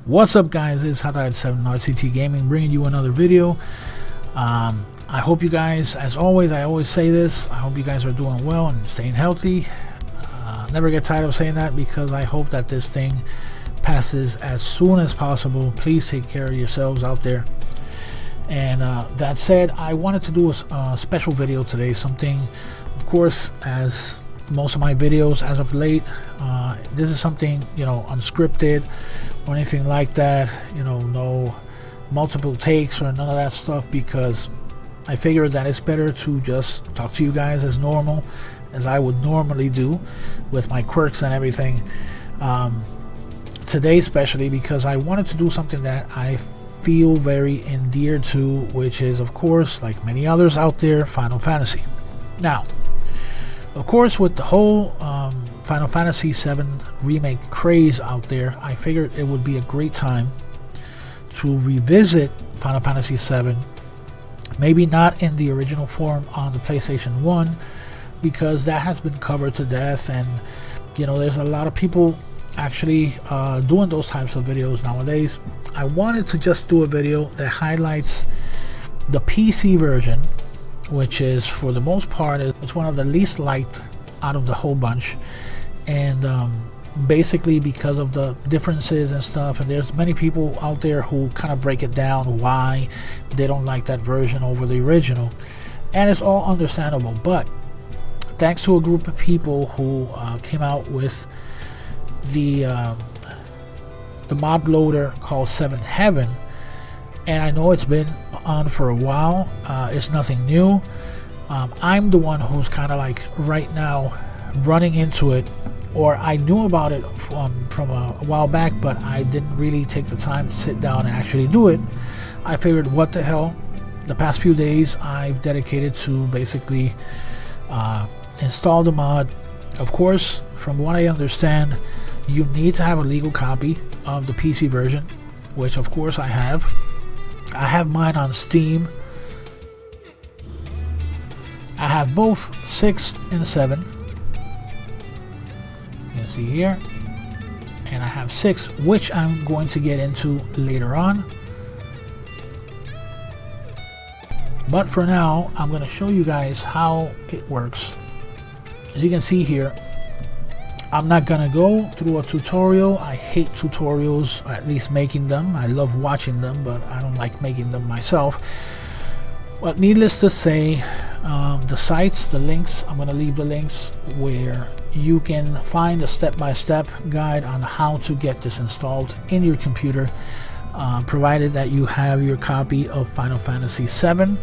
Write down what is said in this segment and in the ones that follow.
What's up, guys? It's FF7 RCT Gaming bringing you another video. I hope you guys, as always, I always say this, I hope you guys are doing well and staying healthy. Never get tired of saying that because I hope that this thing passes as soon as possible. Please take care of yourselves out there. And that said, I wanted to do a special video today. Something, of course, as most of my videos as of late, this is something, unscripted or anything like that. No multiple takes or none of that stuff, because I figured that it's better to just talk to you guys as normal, as I would normally do with my quirks and everything. Today especially because I wanted to do something that I feel very endeared to, which is, of course, like many others out there, Final Fantasy. Now, of course, with the whole Final Fantasy 7 remake craze out there, I figured it would be a great time to revisit Final Fantasy 7. Maybe not in the original form on the PlayStation 1, because that has been covered to death, and there's a lot of people actually doing those types of videos nowadays. I wanted to just do a video that highlights the PC version, which is, for the most part, it's one of the least liked out of the whole bunch, and basically because of the differences and stuff. And there's many people out there who kind of break it down why they don't like that version over the original, and it's all understandable. But thanks to a group of people who came out with the mod loader called 7 Heaven, and I know it's been on for a while, it's nothing new. I'm the one who's kind of like right now running into it, or I knew about it from a while back, but I didn't really take the time to sit down and actually do it. I figured, what the hell, the past few days I've dedicated to basically install the mod. Of course, from what I understand, you need to have a legal copy of the PC version, which of course I have. I have mine on Steam. I have both 6 and 7. You can see here. And I have 6, which I'm going to get into later on. But for now, I'm going to show you guys how it works. As you can see here, I'm not going to go through a tutorial. I hate tutorials, or at least making them. I love watching them, but I don't like making them myself. But needless to say, the sites, the links, I'm going to leave the links where you can find a step-by-step guide on how to get this installed in your computer, provided that you have your copy of Final Fantasy 7,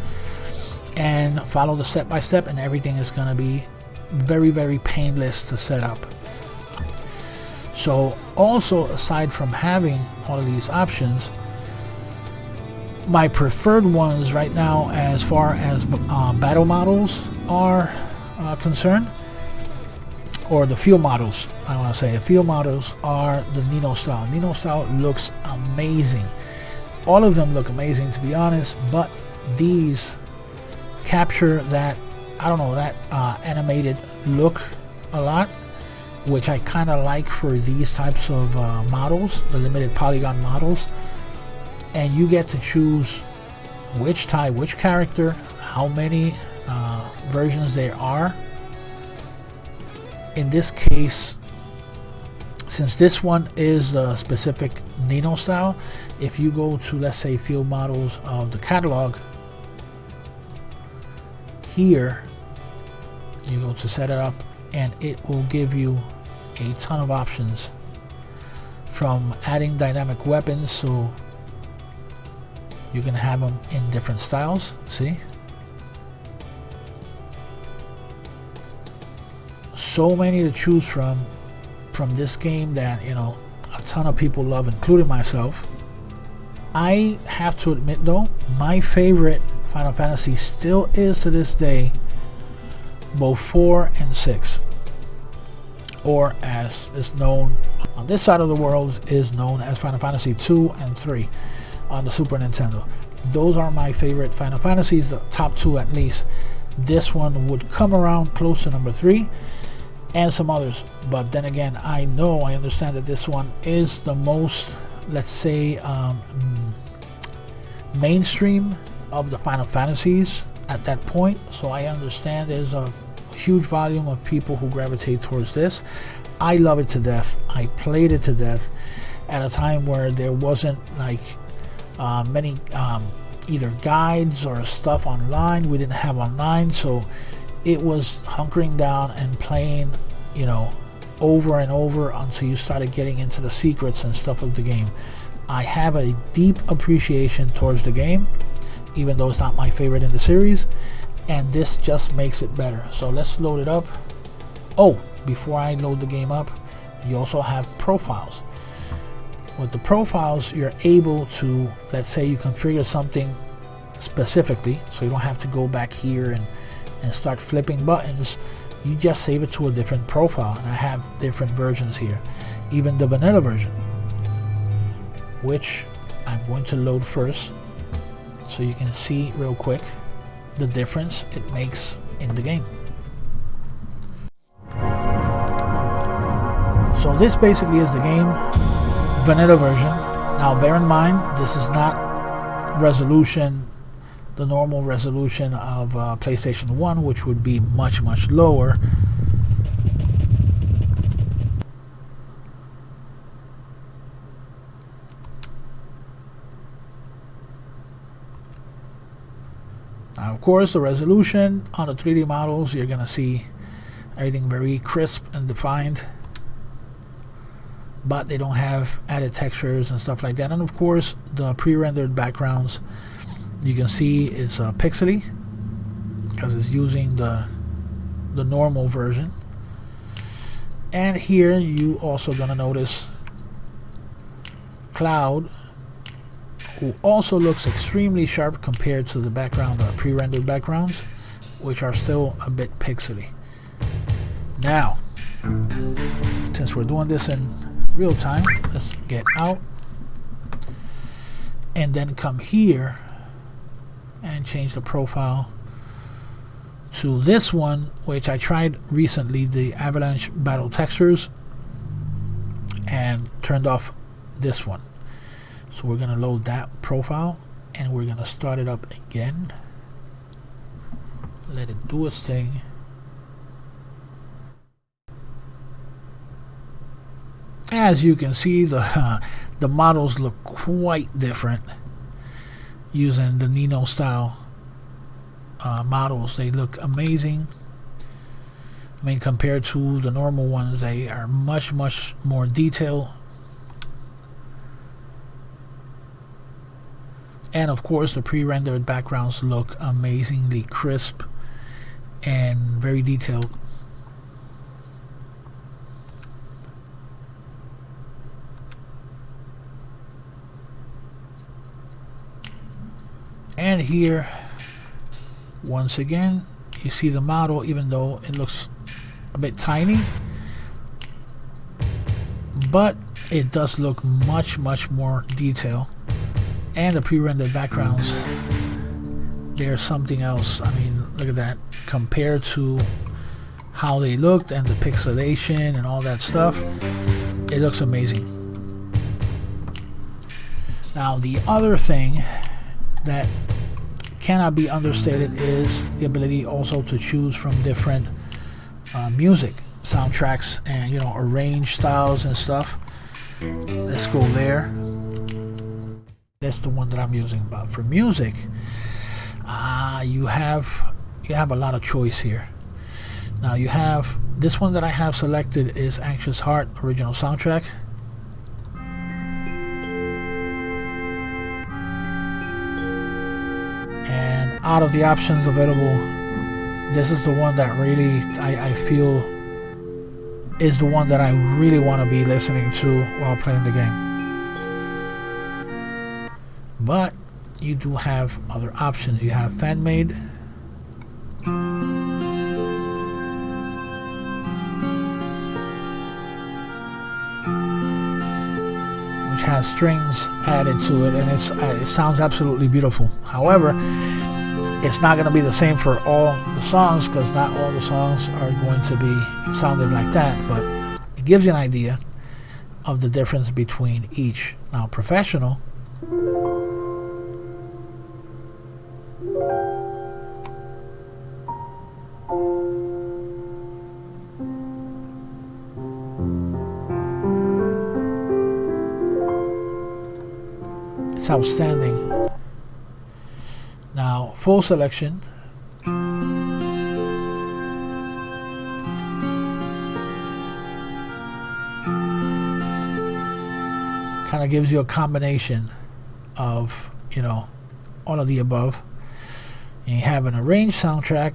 and follow the step-by-step, and everything is going to be very, very painless to set up. So also, aside from having all of these options, my preferred ones right now, as far as battle models are concerned, or the field models, I want to say, the field models are the Nino style. Nino style looks amazing. All of them look amazing, to be honest, but these capture that, I don't know, that animated look a lot, which I kind of like for these types of models, the limited polygon models. And you get to choose which type, which character, how many versions there are. In this case, since this one is the specific Nino style, if you go to, let's say, field models of the catalog, here you go to set it up, and it will give you a ton of options, from adding dynamic weapons, so you can have them in different styles. See, so many to choose from this game that a ton of people love, including myself. I have to admit though, my favorite Final Fantasy still is, to this day, both 4 and 6, or as is known on this side of the world, is known as Final Fantasy 2 and 3 on the Super Nintendo. Those are my favorite Final Fantasies, the top 2 at least. This one would come around close to number 3, and some others. But then again, I understand that this one is the most let's say, mainstream of the Final Fantasies at that point. So I understand there's a huge volume of people who gravitate towards this. I love it to death. I played it to death at a time where there wasn't like many either guides or stuff online. We didn't have online, so it was hunkering down and playing, you know, over and over until you started getting into the secrets and stuff of the game. I have a deep appreciation towards the game, even though it's not my favorite in the series, and this just makes it better. So let's load it up. Oh, before I load the game up, you also have profiles. With the profiles, you're able to, let's say you configure something specifically, so you don't have to go back here and start flipping buttons. You just save it to a different profile, and I have different versions here, even the vanilla version, which I'm going to load first so you can see real quick the difference it makes in the game. So this basically is the game, vanilla version. Now bear in mind, this is not resolution, the normal resolution of PlayStation 1, which would be much lower. Now of course the resolution on the 3D models, you're gonna see everything very crisp and defined, but they don't have added textures and stuff like that. And of course the pre-rendered backgrounds, you can see it's pixely because it's using the normal version. And here you also gonna notice Cloud, who also looks extremely sharp compared to the background, pre-rendered backgrounds, which are still a bit pixely. Now, since we're doing this in real time, let's get out and then come here and change the profile to this one, which I tried recently, the Avalanche Battle Textures, and turned off this one. So we're gonna load that profile and we're gonna start it up again, let it do its thing. As you can see, the models look quite different using the Nino style models. They look amazing. I mean, compared to the normal ones, they are much more detailed. And of course the pre-rendered backgrounds look amazingly crisp and very detailed. And here, once again, you see the model, even though it looks a bit tiny, but it does look much more detailed. And the pre-rendered backgrounds, they're something else. I mean, look at that. Compared to how they looked and the pixelation and all that stuff, it looks amazing. Now, the other thing that cannot be understated is the ability also to choose from different music soundtracks and, you know, arrange styles and stuff. Let's go there. That's the one that I'm using. But for music, you have a lot of choice here. Now you have this one that I have selected is Anxious Heart original soundtrack. And out of the options available, this is the one that really I feel is the one that I really want to be listening to while playing the game. But you do have other options. You have fan made, which has strings added to it, and it sounds absolutely beautiful. However, it's not going to be the same for all the songs, because not all the songs are going to be sounding like that, but it gives you an idea of the difference between each. Now professional, it's outstanding. Now full selection, kind of gives you a combination of, you know, all of the above. And you have an arranged soundtrack,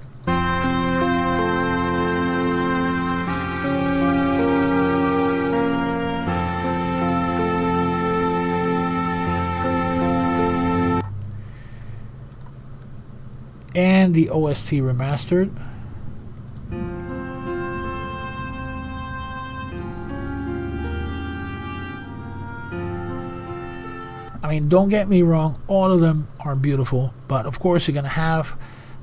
and the OST remastered. I mean, don't get me wrong, all of them are beautiful, but of course you're going to have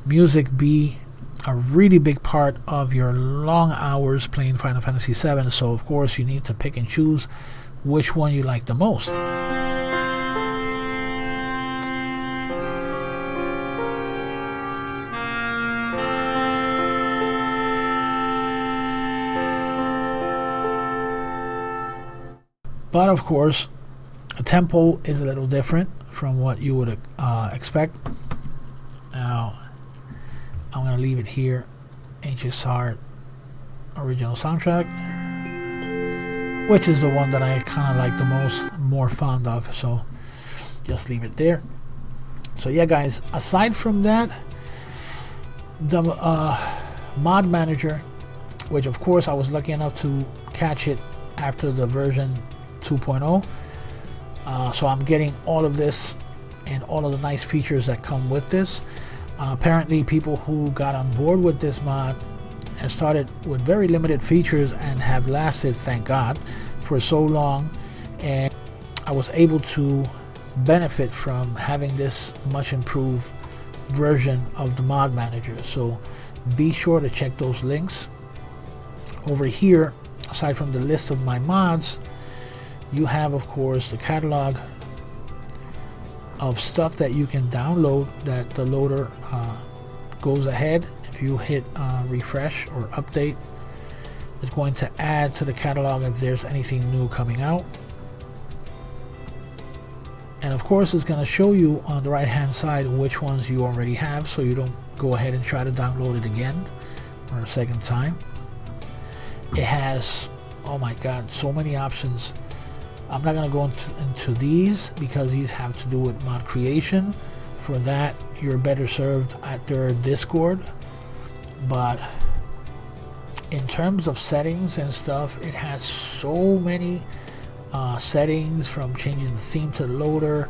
music be a really big part of your long hours playing Final Fantasy VII, so of course you need to pick and choose which one you like the most. But of course, the tempo is a little different from what you would expect. Now, I'm going to leave it here. Ancient Heart original soundtrack, which is the one that I kind of like the most, more fond of. So just leave it there. So yeah, guys, aside from that, the mod manager, which of course I was lucky enough to catch it after the version 2.0. So I'm getting all of this and all of the nice features that come with this. Apparently people who got on board with this mod and started with very limited features and have lasted, thank God, for so long, and I was able to benefit from having this much improved version of the mod manager. So be sure to check those links. Over here, aside from the list of my mods, you have of course the catalog of stuff that you can download that the loader goes ahead. If you hit refresh or update, it's going to add to the catalog if there's anything new coming out. And of course it's going to show you on the right hand side which ones you already have, so you don't go ahead and try to download it again or a second time. It has, oh my god, so many options. I'm not going to go into these because these have to do with mod creation. For that, you're better served at their Discord. But in terms of settings and stuff, it has so many settings, from changing the theme to the loader,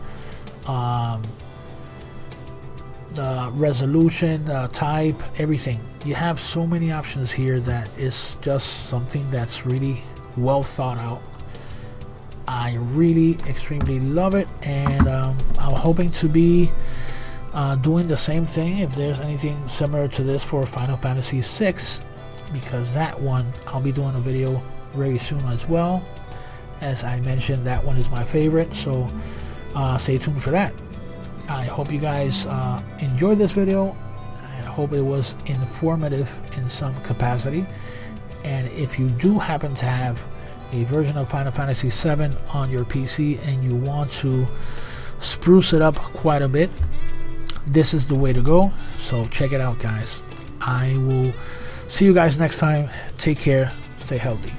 the resolution, type, everything. You have so many options here that is just something that's really well thought out. I really extremely love it, and I'm hoping to be doing the same thing if there's anything similar to this for Final Fantasy VI, because that one I'll be doing a video very soon as well. As I mentioned, that one is my favorite, so stay tuned for that. I hope you guys enjoyed this video, and I hope it was informative in some capacity. And if you do happen to have a version of Final Fantasy VII on your PC and you want to spruce it up quite a bit, this is the way to go. So check it out, guys. I will see you guys next time. Take care. Stay healthy.